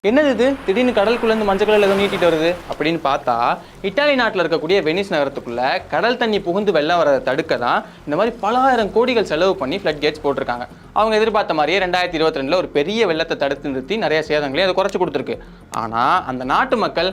என்னது இது திடீர்னு கடலுக்குள்ளேருந்து மஞ்சள் கலரில் ஏதோ நீட்டிட்டு வருது அப்படின்னு பார்த்தா, இட்டாலி நாட்டில் இருக்கக்கூடிய வெனிஸ் நகரத்துக்குள்ள கடல் தண்ணி புகுந்து வெள்ளம் வரதை தடுக்க தான் இந்த மாதிரி பல ஆயிரம் கோடிகள் செலவு பண்ணி ஃப்ளட் கேட்ஸ் போட்டிருக்காங்க. அவங்க எதிர்பார்த்த மாதிரியே 2022 ஒரு பெரிய வெள்ளத்தை தடுத்து நிறுத்தி நிறைய சேதங்களையும் அதை குறைச்சி கொடுத்துருக்கு. ஆனால் அந்த நாட்டு மக்கள்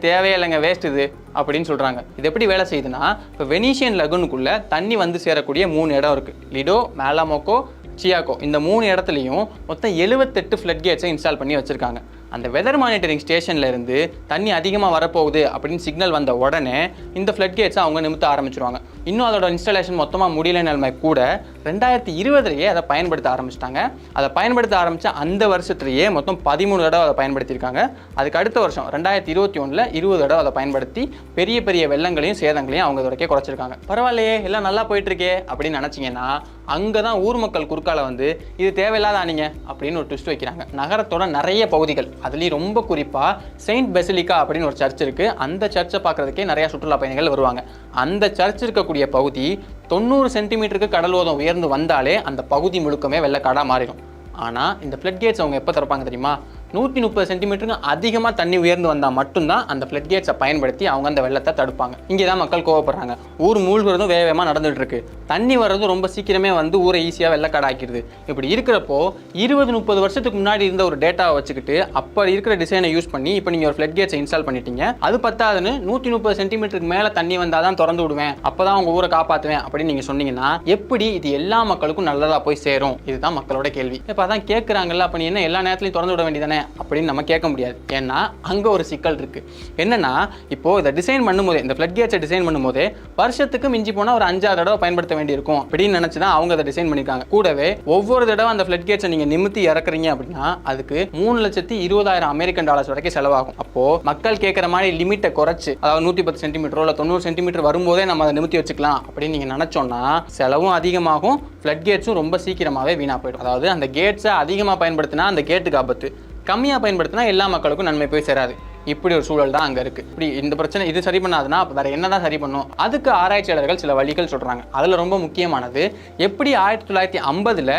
தேவையில்லைங்க, வேஸ்ட் இது அப்படின்னு சொல்கிறாங்க. இது எப்படி வேலை செய்யுதுன்னா, இப்போ வெனீஷியன் லகுனுக்குள்ள தண்ணி வந்து சேரக்கூடிய 3 இடம் இருக்குது. லிடோ, மேலாமோக்கோ, சியாக்கோ. இந்த 3 இடத்துலையும் மொத்தம் 78 ஃப்ளட் கேட்ஸை இன்ஸ்டால் பண்ணி வச்சுருக்காங்க. அந்த வெதர் மானிட்டரிங் ஸ்டேஷனில் இருந்து தண்ணி அதிகமாக வரப்போகுது அப்படின்னு சிக்னல் வந்த உடனே இந்த ஃப்ளட் கேட்ஸை அவங்க நிமித்த ஆரம்பிச்சிருவாங்க. இன்னும் அதோட இன்ஸ்டாலேஷன் மொத்தமாக முடியல நிலைமை கூட 2020 அதை பயன்படுத்த ஆரம்பிச்சிட்டாங்க. அதை பயன்படுத்த ஆரம்பித்த அந்த வருஷத்துலேயே மொத்தம் 13 தடவை அதை பயன்படுத்தியிருக்காங்க. அதுக்கு அடுத்த வருஷம் 2021 20 தடவை அதை பயன்படுத்தி பெரிய பெரிய வெள்ளங்களையும் சேதங்களையும் அவங்க வரைக்கும் குறைச்சிருக்காங்க. பரவாயில்லையே, எல்லாம் நல்லா போயிட்டுருக்கே அப்படின்னு நினச்சிங்கன்னா, அங்கே தான் ஊர் மக்கள் குறுக்கால வந்து இது தேவையில்லாத ஆனீங்க அப்படின்னு ஒரு ட்விஸ்ட் வைக்கிறாங்க. நகரத்தோட நிறைய பகுதிகள், அதுலேயும் ரொம்ப குறிப்பாக செயின்ட் பெசிலிக்கா அப்படின்னு ஒரு சர்ச் இருக்குது. அந்த சர்ச்சை பார்க்குறதுக்கே நிறையா சுற்றுலா பயணிகள் வருவாங்க. அந்த சர்ச் இருக்கக்கூடிய பகுதி 90 சென்டிமீட்டருக்கு கடல் ஓதம் உயர்ந்து வந்தாலே அந்த பகுதி முழுக்கமே வெள்ளக்காடாக மாறிடும். ஆனால் இந்த ஃப்ளட் கேட்ஸ் அவங்க எப்போ திறப்பாங்க தெரியுமா? 130 சென்டிமீட்டருக்கு அதிகமாக தண்ணி உயர்ந்து வந்தால் மட்டும்தான் அந்த ஃப்ளட் கேட்ஸை பயன்படுத்தி அவங்க அந்த வெள்ளத்தை தடுப்பாங்க. இங்கே தான் மக்கள் கோவப்படுறாங்க. ஊர் மூழ்கிறதும் வேகமாக நடந்துகிட்டு இருக்கு, தண்ணி வர்றதும் ரொம்ப சீக்கிரமே வந்து ஊரை ஈஸியாக வெள்ளக்காடாக்கிடுது. இப்படி இருக்கிறப்போ 20-30 வருஷத்துக்கு முன்னாடி இருந்த ஒரு டேட்டாவை வச்சுக்கிட்டு அப்போ இருக்கிற டிசைனை யூஸ் பண்ணி இப்போ நீங்கள் ஒரு ஃப்ளட் கேட்ஸை இன்ஸ்டால் பண்ணிட்டீங்க. அது பத்தாதுன்னு 130 சென்டிமீட்டருக்கு மேலே தண்ணி வந்தால் தான் திறந்து விடுவேன், அப்போ தான் உங்கள் ஊரை காப்பாற்றுவேன் அப்படின்னு நீங்கள் சொன்னீங்கன்னா எப்படி இது எல்லா மக்களுக்கும் நல்லதாக போய் சேரும்? இதுதான் மக்களோட கேள்வி. இப்போ அதான் கேட்குறாங்கல்ல, அப்போ நீ என்ன எல்லா நேரத்துலையும் திறந்து விட வேண்டியதானே அப்படின்னு நம்ம கேட்க முடியாது. ஏன்னா அங்கே ஒரு சிக்கல் இருக்கு. என்னன்னா, இப்போ இதை டிசைன் பண்ணும்போதே, இந்த ஃப்ளட் கேட்ஸை டிசைன் பண்ணும்போதே வருஷத்துக்கு மிஞ்சி போனால் ஒரு 5-6 தடவை பயன்படுத்த வேண்டியிருக்கும் அப்படின்னு நினச்சி தான் அவங்க அதை டிசைன் பண்ணியிருக்காங்க. கூடவே ஒவ்வொரு தடவை அந்த ஃப்ளட் கேட்ஸை நீங்கள் நிமித்தி இறக்குறீங்க அப்படின்னா அதுக்கு $3,20,000 அமெரிக்கன் டாலர்ஸ் வரைக்கும் செலவாகும். அப்போ மக்கள் கேட்குற மாதிரி லிமிட்டை குறைச்சு, அதாவது 110 சென்டிமீட்டரோ இல்லை 90 சென்டிமீட்டர் வரும்போதே நம்ம அதை நிமித்தி வச்சுக்கலாம் அப்படின்னு நீங்கள் நினச்சோன்னா செலவும் அதிகமாகும், ஃப்ளட் கேட்ஸும் ரொம்ப சீக்கிரமாகவே வீணாக போயிடும். அதாவது அந்த கேட்ஸை அதிகமாக பயன்படுத்தினா அந்த கேட்டுக்கு ஆபத்து, கம்மியாக பயன்படுத்தினா எல்லா மக்களுக்கும் நன்மை போய் சேராது. இப்படி ஒரு சூழல் தான் அங்கே இருக்குது. இப்படி இந்த பிரச்சனை இது சரி பண்ணாதுன்னா அப்போ வேறு என்ன தான் சரி பண்ணும்? அதுக்கு ஆராய்ச்சியாளர்கள் சில வழிகள் சொல்கிறாங்க. அதில் ரொம்ப முக்கியமானது, எப்படி 1950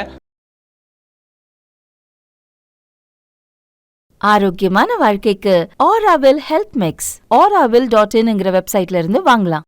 ஆரோக்கியமான வாழ்க்கைக்கு ஆராவில் ஹெல்த் மிக்ஸ் auravil.in வெப்சைட்ல இருந்து வாங்கலாம்.